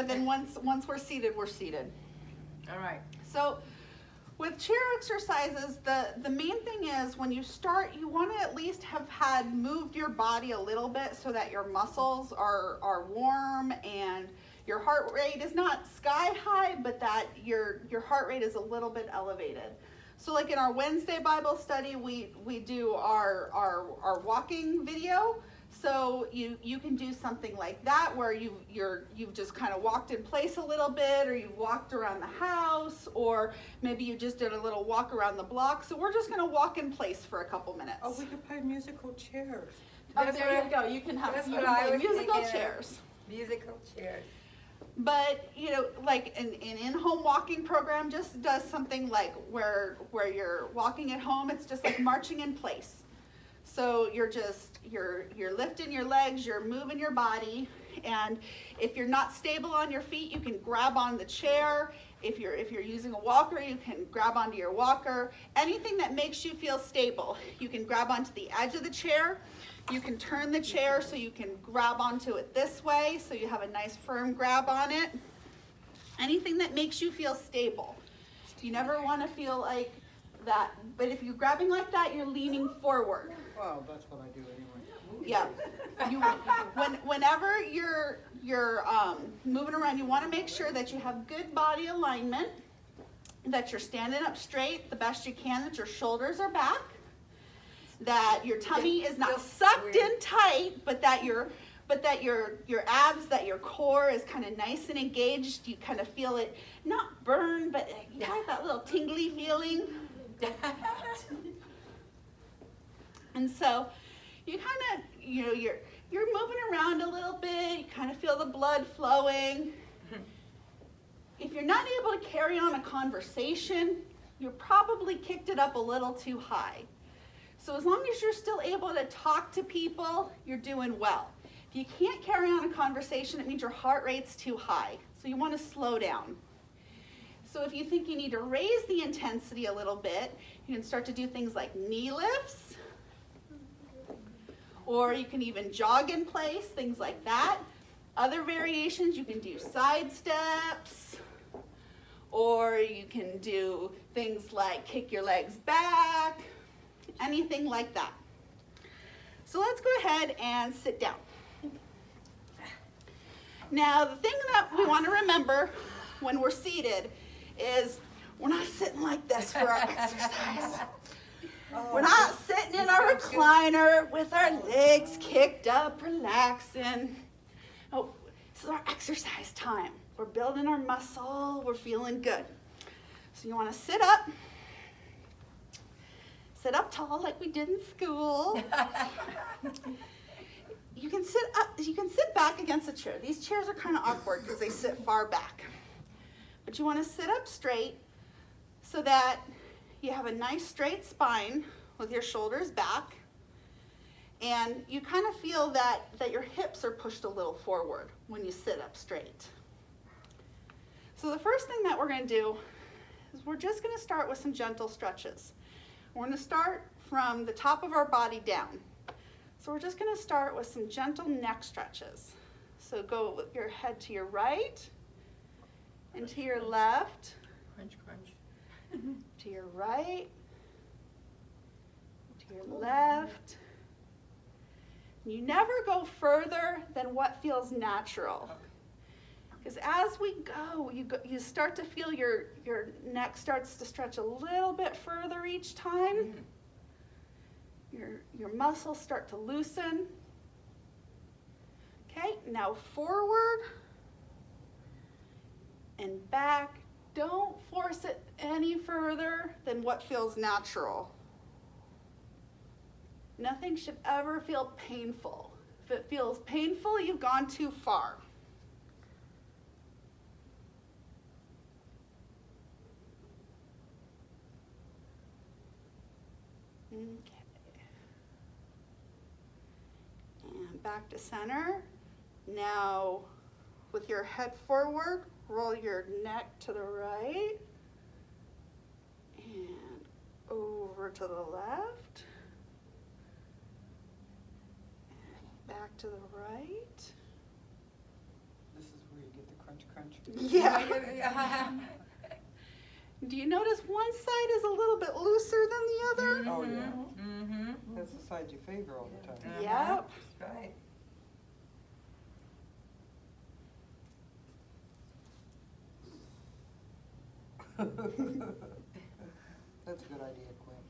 but then once we're seated, we're seated. All right. So with chair exercises, the main thing is when you start, you want to at least have had moved your body a little bit so that your muscles are warm and your heart rate is not sky high, but that your heart rate is a little bit elevated. So like in our Wednesday Bible study, we do our walking video. So you can do something like that where you've just kind of walked in place a little bit, or you've walked around the house, or maybe you just did a little walk around the block. So we're just going to walk in place for a couple minutes. Oh, we could play musical chairs. Oh, there you go. You can have musical chairs. Musical chairs. But, you know, like an in-home walking program just does something like where you're walking at home, it's just like marching in place. So you're lifting your legs, you're moving your body, and if you're not stable on your feet, you can grab on the chair. If you're using a walker, you can grab onto your walker. Anything that makes you feel stable. You can grab onto the edge of the chair. You can turn the chair so you can grab onto it this way, so you have a nice firm grab on it. Anything that makes you feel stable. You never want to feel like that, but if you're grabbing like that, you're leaning forward. Well, that's what I do anyway. Yeah. Whenever you're moving around, you want to make sure that you have good body alignment, that you're standing up straight the best you can, that your shoulders are back, that your tummy is not sucked in tight, but that your abs, that your core is kind of nice and engaged. You kind of feel it, not burn, but you have that little tingly feeling. And so you kind of, you know, you're moving around a little bit, you kind of feel the blood flowing. If you're not able to carry on a conversation, you probably kicked it up a little too high. So as long as you're still able to talk to people, you're doing well. If you can't carry on a conversation, it means your heart rate's too high. So you want to slow down. So if you think you need to raise the intensity a little bit, you can start to do things like knee lifts, or you can even jog in place, things like that. Other variations, you can do side steps, or you can do things like kick your legs back, anything like that. So let's go ahead and sit down. Now, the thing that we want to remember when we're seated is we're not sitting like this for our exercise. We're not sitting in our recliner with our legs kicked up, relaxing. Oh, this is our exercise time. We're building our muscle. We're feeling good. So you want to sit up. Sit up tall like we did in school. You can sit up. You can sit back against a chair. These chairs are kind of awkward because they sit far back. But you want to sit up straight so that you have a nice straight spine with your shoulders back, and you kind of feel that your hips are pushed a little forward when you sit up straight. So the first thing that we're going to do is we're just going to start with some gentle stretches. We're going to start from the top of our body down. So we're just going to start with some gentle neck stretches. So go with your head to your right and to your left. Crunch, crunch. To your right, to your left. You never go further than what feels natural. Because as we go, you start to feel your neck starts to stretch a little bit further each time. Your muscles start to loosen. Okay, now forward and back. Don't force it any further than what feels natural. Nothing should ever feel painful. If it feels painful, you've gone too far. Okay. And back to center. Now, with your head forward, roll your neck to the right and over to the left and back to the right. This is where you get the crunch crunch, crunch. Yeah. Do you notice one side is a little bit looser than the other? Oh, yeah. Mm-hmm. That's the side you favor all the time. Yep. That's right. That's a good idea, Quinn.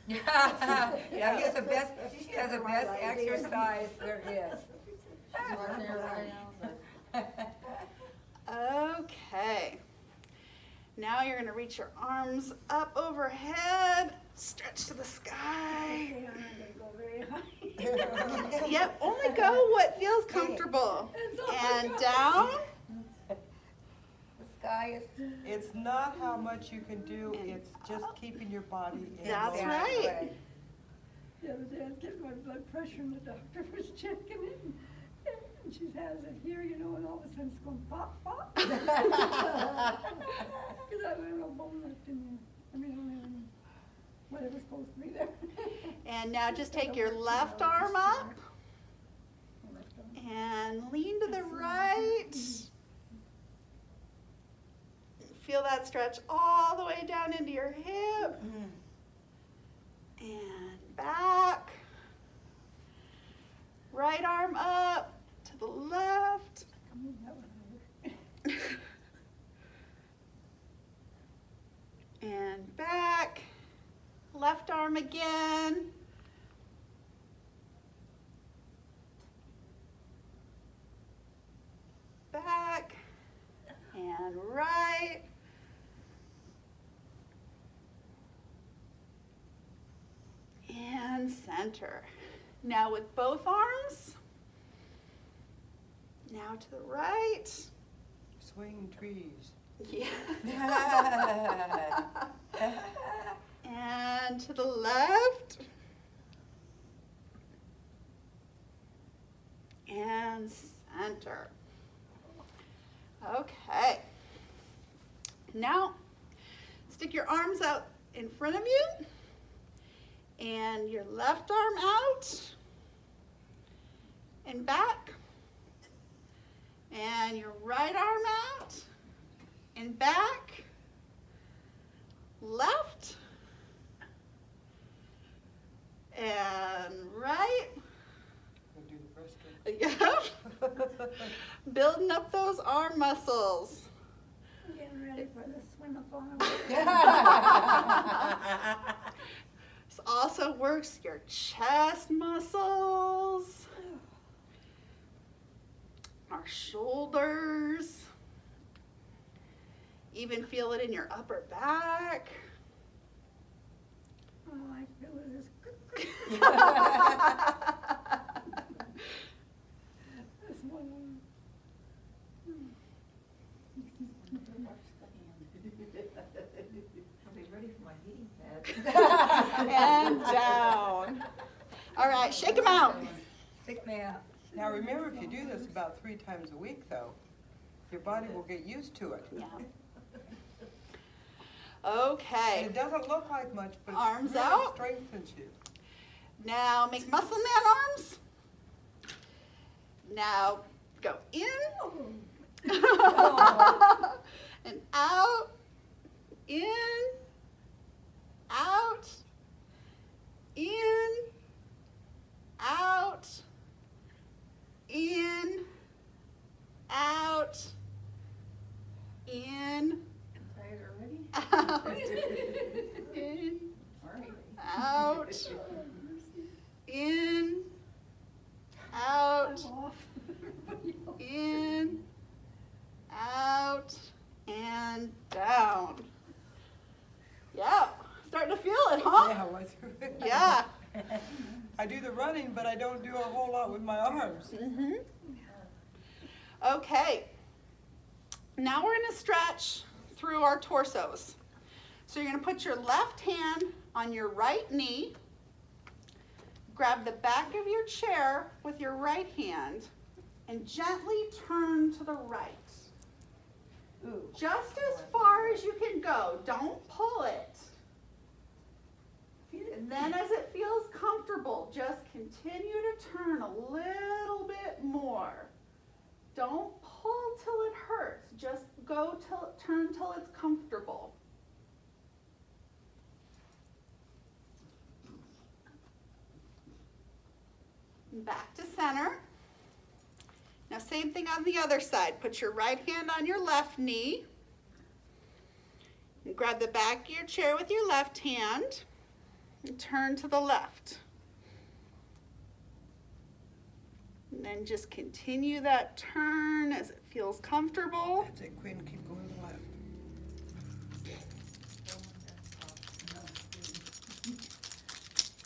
Yeah, he has the best, she has the best exercise there is. Okay. Now you're going to reach your arms up overhead, stretch to the sky. Yep, only go what feels comfortable. And down. The sky is. It's not how much you can do, it's just keeping your body in That's motion. right. The other day I was getting my blood pressure and the doctor was checking it and she has it here, you know, and all of a sudden it's going pop, pop. Because I have no bone left in there. I mean, I don't have any, whatever's supposed to be there. And now just take your left arm up and lean to the right. Feel that stretch all the way down into your hip. And back. Right arm up to the left. And back. Left arm again. Back. And right. And center. Now with both arms. Now to the right. Swing trees. Yeah. And to the left. And center. Okay. Now, stick your arms out in front of you. And your left arm out. And back. And your right arm out. And back. Left. And right. We'll do the breaststroke. Yep. Building up those arm muscles. I'm getting ready for the swim-a-thon. This also works your chest muscles, our shoulders, even feel it in your upper back. Oh, I feel it is. This one. I'll be ready for my heating pad. And down. All right, shake them out. Stick me out. Now remember, if you do this about 3 times a week though, your body will get used to it. Yeah. And Okay. it doesn't look like much, but it Arms really out. strengthens you. Now make muscle man arms. Now go in. And out. In. Out. In. Out. In. Out. In. Tired already? Out. In. Out. In. Out. I'm off. In. Out. And down. Yeah. Starting to feel it, huh? Yeah, what's Yeah. I do the running, but I don't do a whole lot with my arms. Mm-hmm. Okay. Now we're going to stretch through our torsos. So you're going to put your left hand on your right knee. Grab the back of your chair with your right hand and gently turn to the right. Ooh. Just as far as you can go. Don't pull it. And then as it feels comfortable, just continue to turn a little bit more. Don't pull till it hurts. Just turn till it's comfortable. Back to center. Now same thing on the other side. Put your right hand on your left knee. And grab the back of your chair with your left hand and turn to the left. And then just continue that turn as it feels comfortable. That's it, Quinn, keep going to the left.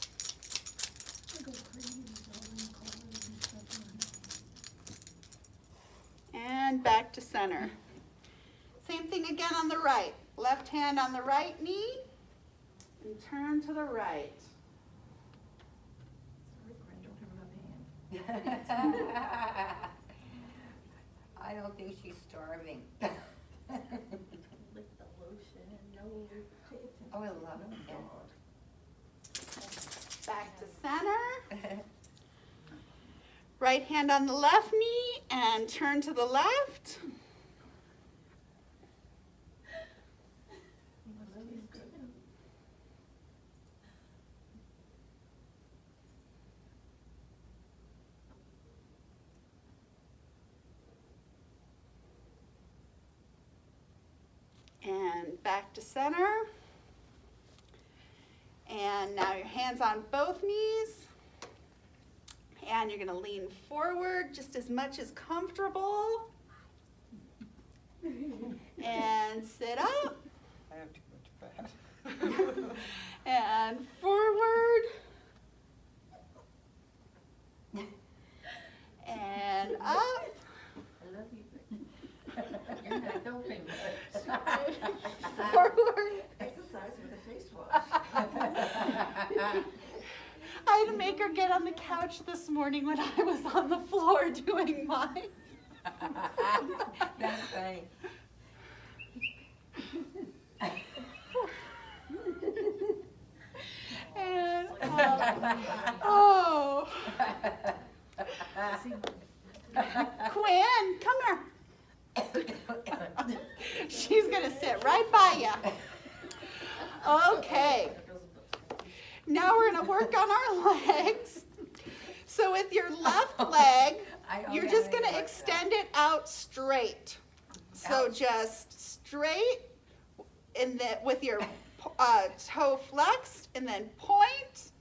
I go crazy with all them collars and stuff on. And back to center. Same thing again on the right. Left hand on the right knee and turn to the right. I don't think she's starving. Lick the lotion, no. Oh, I love it. Back to center. Right hand on the left knee and turn to the left. And back to center. And now your hands on both knees. And you're going to lean forward just as much as comfortable. And sit up. I have too much fat. And forward. And up. I love you. You're not helping much. Forward. Exercise with a face wash. I had to make her get on the couch this morning when I was on the floor doing mine. That's funny. And oh, Quinn, come here. She's gonna sit right by you. Okay. Now we're gonna work on our legs. So with your left leg, you're just gonna extend it out straight. So Out. just straight, and then with your toe flexed, and then point,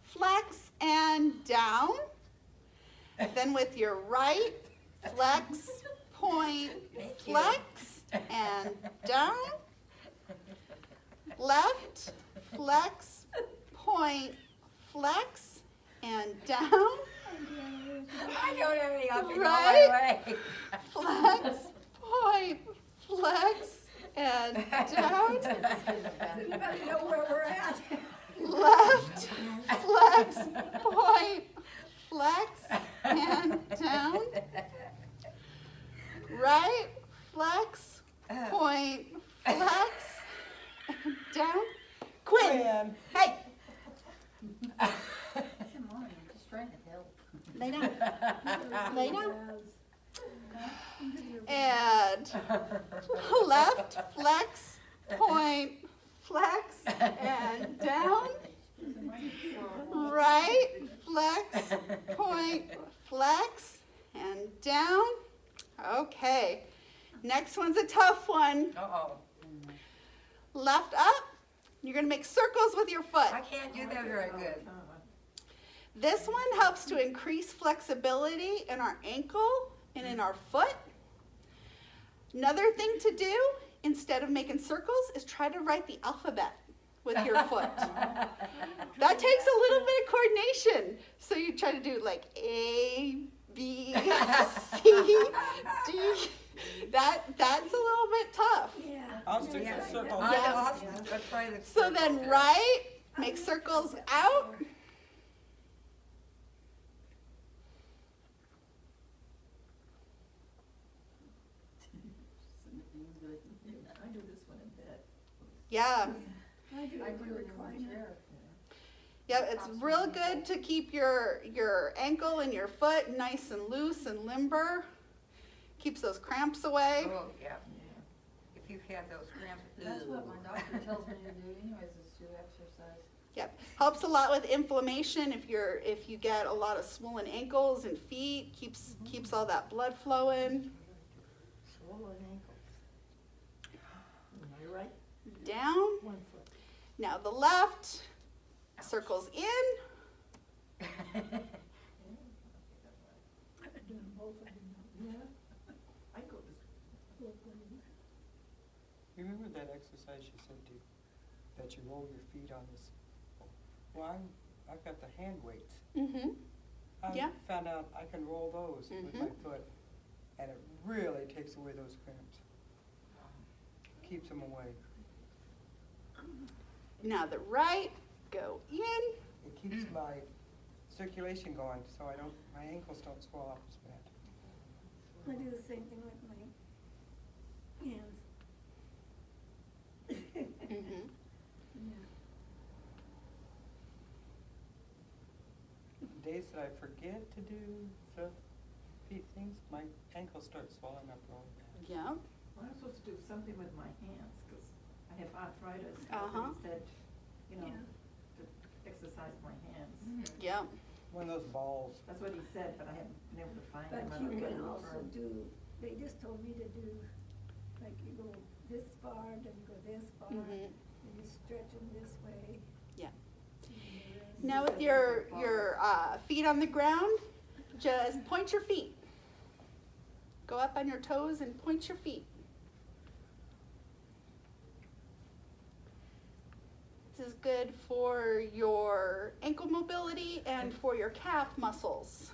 flex, and down. Then with your right, flex, point, Thank you. flex, and down. Left, flex, point, flex, and down. I don't have any options on Right? my way. Flex, point, flex, and down. You better know where we're at. Left, flex, point, flex, and down. Right, flex, point, flex, and down. Quinn, Quinn. hey, Come on, I'm just trying to help. lay down, lay down. And left, flex, point, flex, and down. Right, flex, point, flex, and down. Okay, next one's a tough one. Uh-oh. Left up, you're gonna make circles with your foot. I can't do that very good. This one helps to increase flexibility in our ankle and in our foot. Another thing to do, instead of making circles, is try to write the alphabet with your foot. That takes a little bit of coordination. So you try to do like A, B, C, D. That's a little bit tough. Yeah. I'll stick Yeah. to circles. Let's try this. So then right, make circles out. I do this one in bed. Yeah. I do I it do it in the recliner. chair. Yeah, it's real good to keep your ankle and your foot nice and loose and limber. keeps those cramps away. Oh, yeah. If you've had those cramps. That's what my doctor tells me to do anyways, is to exercise. Yep, helps a lot with inflammation. If you get a lot of swollen ankles and feet, keeps all that blood flowing. Swollen ankles. Am I right? Down. One foot. Now the left circles in. I've done both, I didn't know. Yeah. I go to Both ways. Remember that exercise you said that you roll your feet on this? Well, I've got the hand weights. Mm-hmm. Yeah. I found out I can roll those with my foot, and it really takes away those cramps. Keeps them away. Now the right, go in. It keeps my circulation going, so my ankles don't swell up as bad. I do the same thing with my hands. Mm-hmm. Yeah. Days that I forget to do the feet things, my ankles start swelling up really bad. Yeah. Well, I'm supposed to do something with my hands, because I have arthritis. Uh-huh. He said, Yeah. to exercise my hands. Yeah. One of those balls. That's what he said, but I haven't been able to find But them. I you don't can know also do, they just told me to do, like you go this far, then you go this far, Mhm. and you stretch them this way. Yeah. And the rest. Now with your feet on the ground, just point your feet. Go up on your toes and point your feet. This is good for your ankle mobility and for your calf muscles.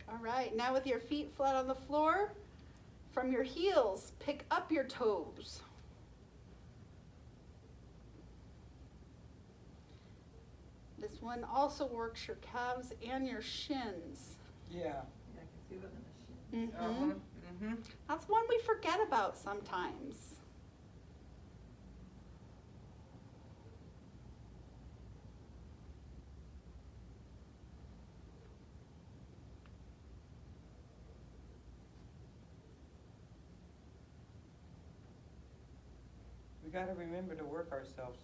All right, now with your feet flat on the floor, from your heels, pick up your toes. This one also works your calves and your shins. Yeah. Yeah, I can feel it in the shin. Mm-hmm. Mm-hmm. That's one we forget about sometimes. We gotta remember to work ourselves,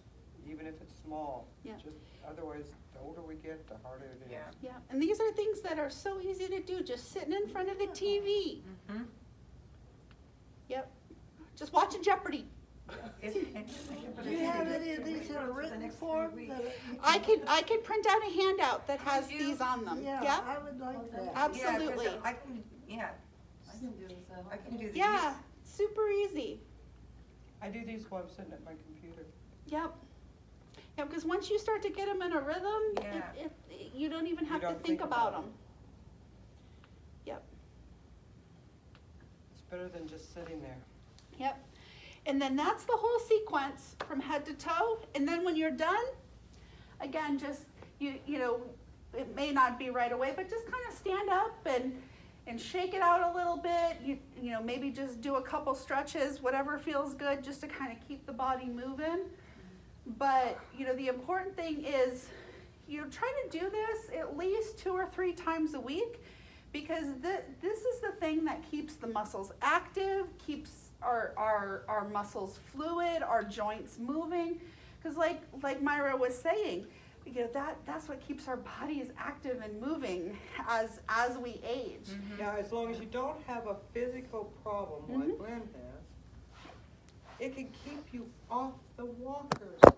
even if it's small. Yeah. Just, otherwise, the older we get, the harder it is. Yeah. Yeah, and these are things that are so easy to do, just sitting in front of the TV. Mm-hmm. Yep, just watching Jeopardy. Do you have any of these in a written form? I could print out a handout that has Could you? these on them. Yeah, Yeah, I would like that. absolutely. I can, yeah, I can do this at home. I can do these. Yeah, super easy. I do these while I'm sitting at my computer. Yep. Yeah, because once you start to get them in a rhythm, Yeah. you don't even have to don't think think about about them. Yep, It's better than just sitting there. yep. And then that's the whole sequence from head to toe. And then when you're done, again, just, you know, it may not be right away, but just kind of stand up and shake it out a little bit. You know, maybe just do a couple stretches, whatever feels good, just to kind of keep the body moving. But, you know, the important thing is, you know, try to do this at least 2 or 3 times a week, because this is the thing that keeps the muscles active, keeps our muscles fluid, our joints moving. Because like Myra was saying, you know, that's what keeps our bodies active and moving as we age. Now, as long as you don't have a physical problem like Glenn has, it can keep you off the walkers.